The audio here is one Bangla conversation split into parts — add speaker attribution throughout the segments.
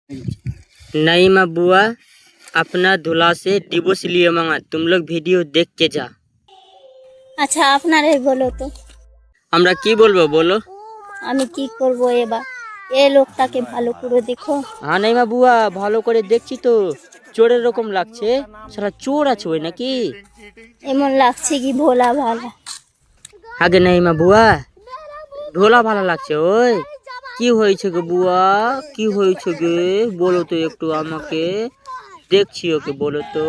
Speaker 1: नहीं माँ बुआ, अपना दूल्हा से डिवोर्स लिए मांगा। तुम लोग वीडियो देख के जा।
Speaker 2: আচ্ছা আপনারাই বলো তো
Speaker 1: আমরা কি বলবো বলো?
Speaker 2: আমি কি করব এবার। এই লোকটাকে ভালো করে দেখো।
Speaker 1: হ্যাঁ নাই মা বুয়া, ভালো করে দেখছি তো, চোরের রকম লাগছে। সারা চোর আছে ওই নাকি?
Speaker 2: এমন লাগছে কি ভোলা ভালা।
Speaker 1: আগে নাই মা বুয়া, ভোলা ভালো লাগছে। ওই কি হয়েছে গো বুয়া, কি হয়েছে গে বলো তো একটু আমাকে, দেখছি ওকে, বলো তো।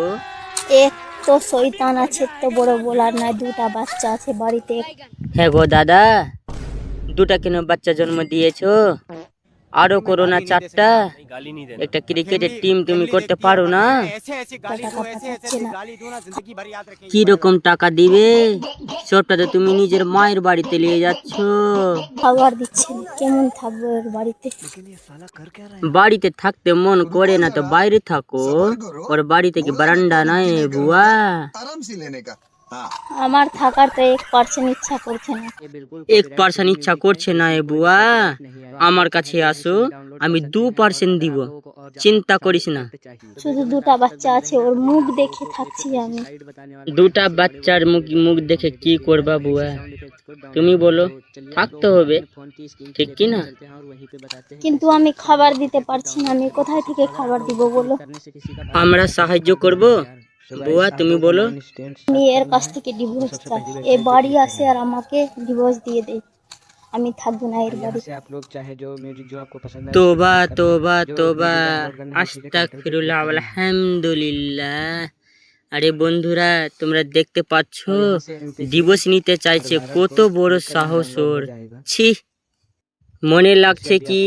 Speaker 2: এক তো শয়তান আছে, তো বড় বলার নাই, দুটা বাচ্চা আছে বাড়িতে।
Speaker 1: হ্যাঁ গো দাদা, দুটা কেন বাচ্চা জন্ম দিয়েছো? আরো করো না চারটা। একটা ক্রিকেটের টিম তুমি করতে পারো না? কি রকম টাকা দিবে? সবটা তো তুমি নিজের মায়ের বাড়িতে নিয়ে যাচ্ছ।
Speaker 2: খাবার দিচ্ছে না, কেমন থাকবো এর বাড়িতে।
Speaker 1: বাড়িতে থাকতে মন করে না তো বাইরে থাকো। ওর বাড়িতে কি বারান্দা নাই বুয়া?
Speaker 2: আমার থাকার তো 1% ইচ্ছা করছে না।
Speaker 1: 1% ইচ্ছা করছে না এ বুয়া? আমার কাছে আসো, আমি 2% দিব, চিন্তা করিস না।
Speaker 2: শুধু দুটা বাচ্চা আছে, ওর মুখ দেখে থাকছি আমি।
Speaker 1: দুটা বাচ্চার মুখ দেখে কি করবা বুয়া? তুমি বলো, থাকতে হবে, ঠিক কি না?
Speaker 2: কিন্তু আমি খাবার দিতে পারছি না, আমি কোথায় থেকে খাবার দিব বলো।
Speaker 1: আমরা সাহায্য করব বুয়া, তুমি বলো।
Speaker 2: আমি এর কাছ থেকে ডিভোর্স চাই। এ বাড়ি আসে আর আমাকে ডিভোর্স দিয়ে দেয়, আমি থাকবো না এর বাড়িতে।
Speaker 1: তোবা তোবা তোবা, আস্তাগফিরুল্লাহ, আলহামদুলিল্লাহ। আরে বন্ধুরা, তোমরা দেখতে পাচ্ছ ডিভোর্স নিতে চাইছে, কত বড় সাহস ওর। ছি, মনে লাগছে কি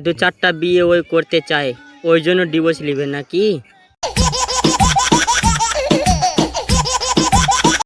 Speaker 1: 2-4টা বিয়ে ওই করতে চায়, ওই জন্য ডিভোর্স নেবে নাকি?